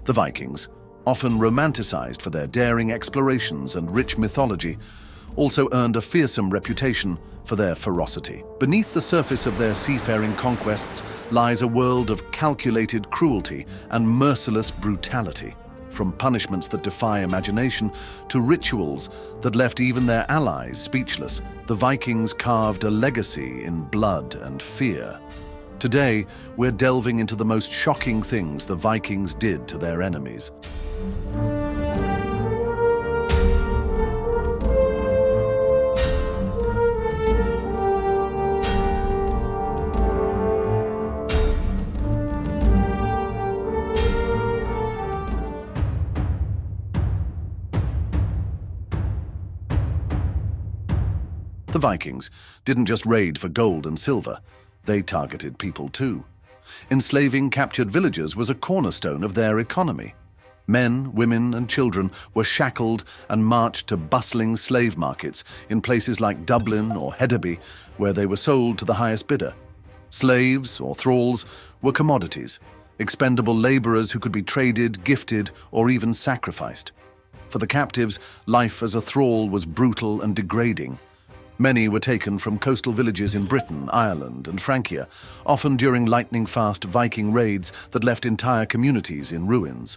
The Vikings, often romanticized for their daring explorations and rich mythology, also earned a fearsome reputation for their ferocity. Beneath the surface of their seafaring conquests lies a world of calculated cruelty and merciless brutality. From punishments that defy imagination to rituals that left even their allies speechless, the Vikings carved a legacy in blood and fear. Today, we're delving into the most shocking things the Vikings did to their enemies. The Vikings didn't just raid for gold and silver, they targeted people too. Enslaving captured villagers was a cornerstone of their economy. Men, women, and children were shackled and marched to bustling slave markets in places like Dublin or Hedeby, where they were sold to the highest bidder. Slaves, or thralls, were commodities, expendable laborers who could be traded, gifted, or even sacrificed. For the captives, life as a thrall was brutal and degrading. Many were taken from coastal villages in Britain, Ireland, and Francia, often during lightning-fast Viking raids that left entire communities in ruins.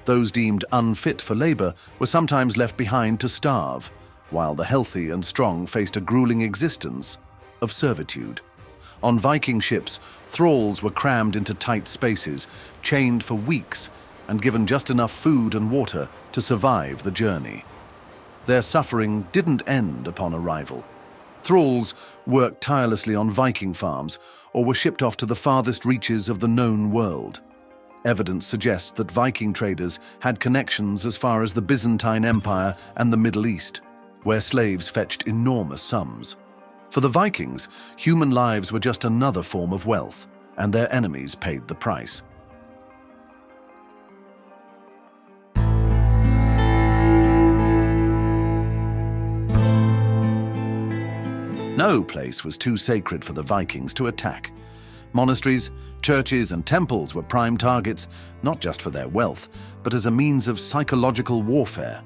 Those deemed unfit for labor were sometimes left behind to starve, while the healthy and strong faced a grueling existence of servitude. On Viking ships, thralls were crammed into tight spaces, chained for weeks, and given just enough food and water to survive the journey. Their suffering didn't end upon arrival. Thralls worked tirelessly on Viking farms or were shipped off to the farthest reaches of the known world. Evidence suggests that Viking traders had connections as far as the Byzantine Empire and the Middle East, where slaves fetched enormous sums. For the Vikings, human lives were just another form of wealth, and their enemies paid the price. No place was too sacred for the Vikings to attack. Monasteries, churches, and temples were prime targets, not just for their wealth, but as a means of psychological warfare.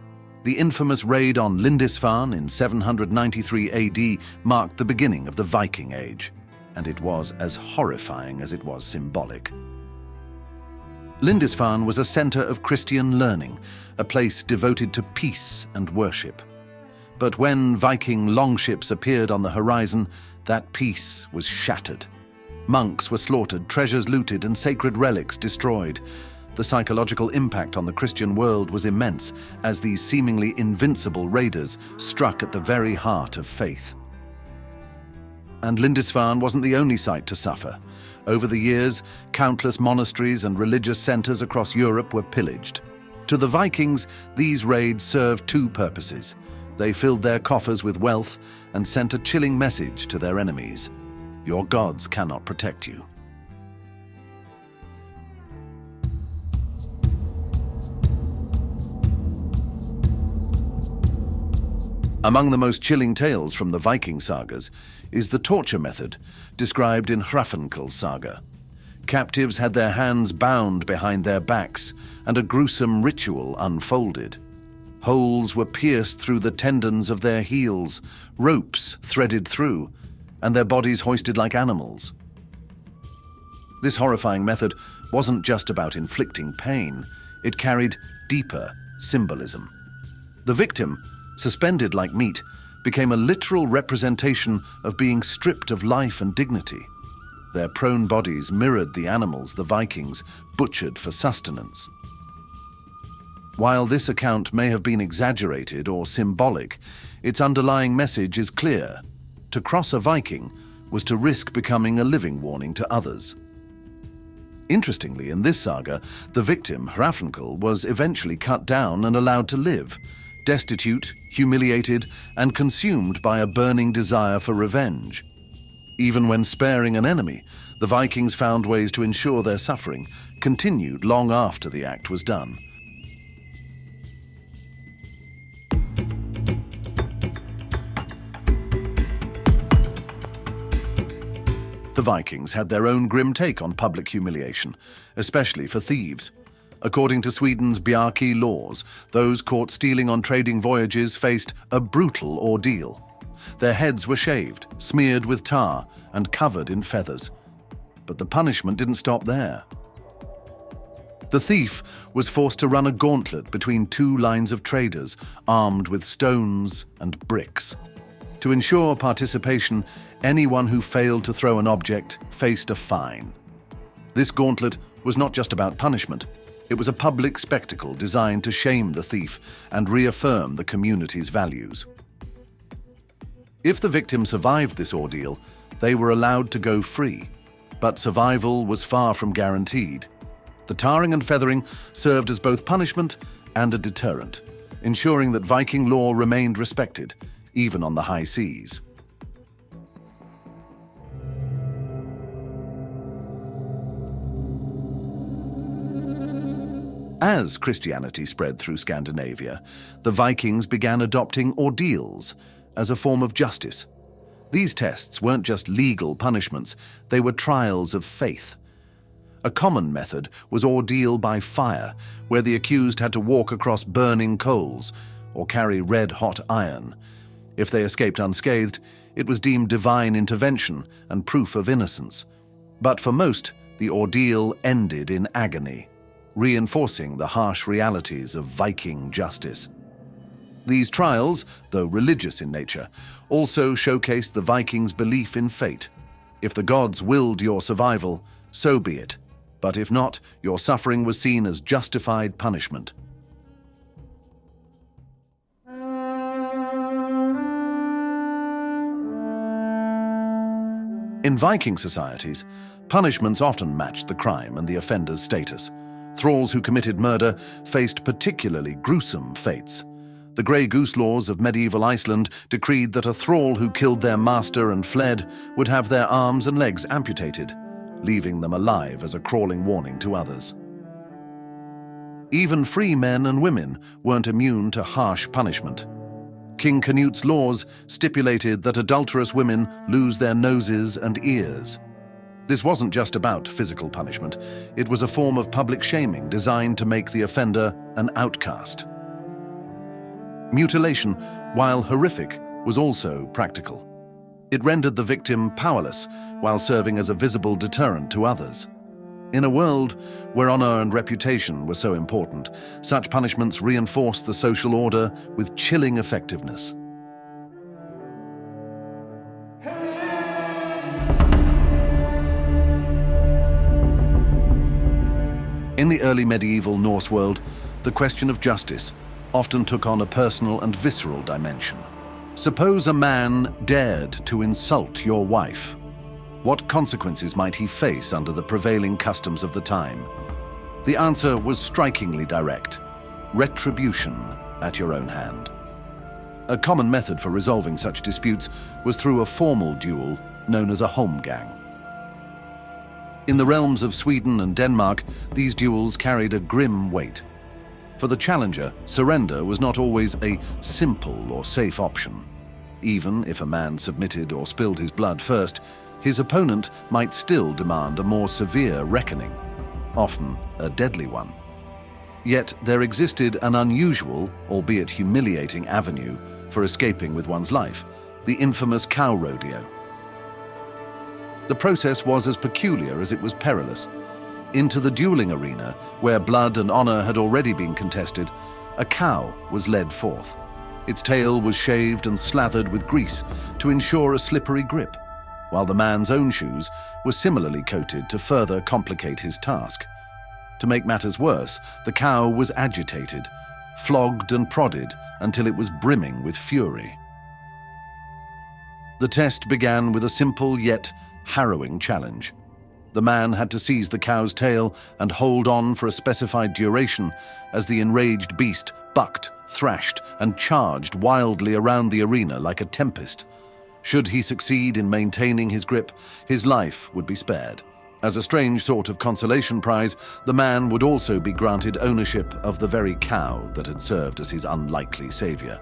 The infamous raid on Lindisfarne in 793 AD marked the beginning of the Viking Age, and it was as horrifying as it was symbolic. Lindisfarne was a center of Christian learning, a place devoted to peace and worship. But when Viking longships appeared on the horizon, that peace was shattered. Monks were slaughtered, treasures looted, and sacred relics destroyed. The psychological impact on the Christian world was immense, as these seemingly invincible raiders struck at the very heart of faith. And Lindisfarne wasn't the only site to suffer. Over the years, countless monasteries and religious centers across Europe were pillaged. To the Vikings, these raids served two purposes. They filled their coffers with wealth and sent a chilling message to their enemies: your gods cannot protect you. Among the most chilling tales from the Viking sagas is the torture method described in Hrafnkel's saga. Captives had their hands bound behind their backs, and a gruesome ritual unfolded. Holes were pierced through the tendons of their heels, ropes threaded through, and their bodies hoisted like animals. This horrifying method wasn't just about inflicting pain, it carried deeper symbolism. The victim, suspended like meat, became a literal representation of being stripped of life and dignity. Their prone bodies mirrored the animals the Vikings butchered for sustenance. While this account may have been exaggerated or symbolic, its underlying message is clear. To cross a Viking was to risk becoming a living warning to others. Interestingly, in this saga, the victim, Hrafnkel, was eventually cut down and allowed to live, destitute, humiliated, and consumed by a burning desire for revenge. Even when sparing an enemy, the Vikings found ways to ensure their suffering continued long after the act was done. The Vikings had their own grim take on public humiliation, especially for thieves. According to Sweden's Bjarki laws, those caught stealing on trading voyages faced a brutal ordeal. Their heads were shaved, smeared with tar, and covered in feathers. But the punishment didn't stop there. The thief was forced to run a gauntlet between two lines of traders, armed with stones and bricks. To ensure participation, anyone who failed to throw an object faced a fine. This gauntlet was not just about punishment. It was a public spectacle designed to shame the thief and reaffirm the community's values. If the victim survived this ordeal, they were allowed to go free. But survival was far from guaranteed. The tarring and feathering served as both punishment and a deterrent, ensuring that Viking law remained respected, even on the high seas. As Christianity spread through Scandinavia, the Vikings began adopting ordeals as a form of justice. These tests weren't just legal punishments, they were trials of faith. A common method was ordeal by fire, where the accused had to walk across burning coals or carry red-hot iron. If they escaped unscathed, it was deemed divine intervention and proof of innocence. But for most, the ordeal ended in agony, reinforcing the harsh realities of Viking justice. These trials, though religious in nature, also showcased the Vikings' belief in fate. If the gods willed your survival, so be it. But if not, your suffering was seen as justified punishment. In Viking societies, punishments often matched the crime and the offender's status. Thralls who committed murder faced particularly gruesome fates. The Grey Goose laws of medieval Iceland decreed that a thrall who killed their master and fled would have their arms and legs amputated, leaving them alive as a crawling warning to others. Even free men and women weren't immune to harsh punishment. King Canute's laws stipulated that adulterous women lose their noses and ears. This wasn't just about physical punishment. It was a form of public shaming designed to make the offender an outcast. Mutilation, while horrific, was also practical. It rendered the victim powerless while serving as a visible deterrent to others. In a world where honor and reputation were so important, such punishments reinforced the social order with chilling effectiveness. In the early medieval Norse world, the question of justice often took on a personal and visceral dimension. Suppose a man dared to insult your wife. What consequences might he face under the prevailing customs of the time? The answer was strikingly direct: retribution at your own hand. A common method for resolving such disputes was through a formal duel known as a holmgang. In the realms of Sweden and Denmark, these duels carried a grim weight. For the challenger, surrender was not always a simple or safe option. Even if a man submitted or spilled his blood first, his opponent might still demand a more severe reckoning, often a deadly one. Yet there existed an unusual, albeit humiliating avenue for escaping with one's life: the infamous cow rodeo. The process was as peculiar as it was perilous. Into the dueling arena, where blood and honor had already been contested, a cow was led forth. Its tail was shaved and slathered with grease to ensure a slippery grip, while the man's own shoes were similarly coated to further complicate his task. To make matters worse, the cow was agitated, flogged and prodded until it was brimming with fury. The test began with a simple yet harrowing challenge. The man had to seize the cow's tail and hold on for a specified duration as the enraged beast bucked, thrashed, and charged wildly around the arena like a tempest. Should he succeed in maintaining his grip, his life would be spared. As a strange sort of consolation prize, the man would also be granted ownership of the very cow that had served as his unlikely savior.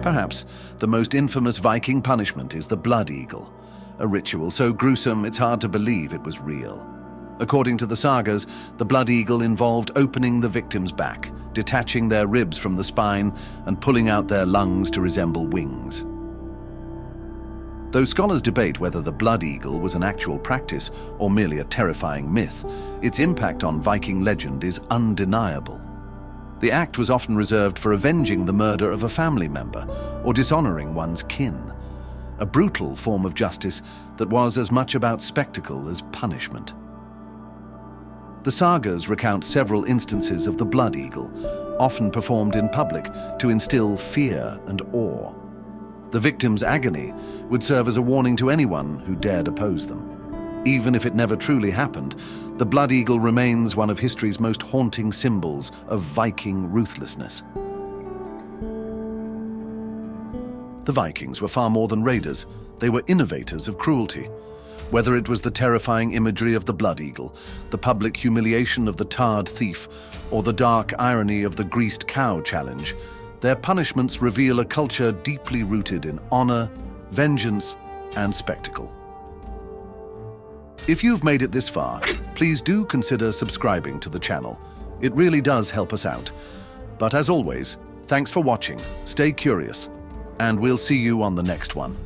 Perhaps the most infamous Viking punishment is the blood eagle, a ritual so gruesome it's hard to believe it was real. According to the sagas, the blood eagle involved opening the victim's back, detaching their ribs from the spine, and pulling out their lungs to resemble wings. Though scholars debate whether the blood eagle was an actual practice or merely a terrifying myth, its impact on Viking legend is undeniable. The act was often reserved for avenging the murder of a family member or dishonoring one's kin, a brutal form of justice that was as much about spectacle as punishment. The sagas recount several instances of the blood eagle, often performed in public to instill fear and awe. The victim's agony would serve as a warning to anyone who dared oppose them. Even if it never truly happened, the blood eagle remains one of history's most haunting symbols of Viking ruthlessness. The Vikings were far more than raiders. They were innovators of cruelty. Whether it was the terrifying imagery of the blood eagle, the public humiliation of the tarred thief, or the dark irony of the greased cow challenge, their punishments reveal a culture deeply rooted in honor, vengeance, and spectacle. If you've made it this far, please do consider subscribing to the channel. It really does help us out. But as always, thanks for watching, stay curious, and we'll see you on the next one.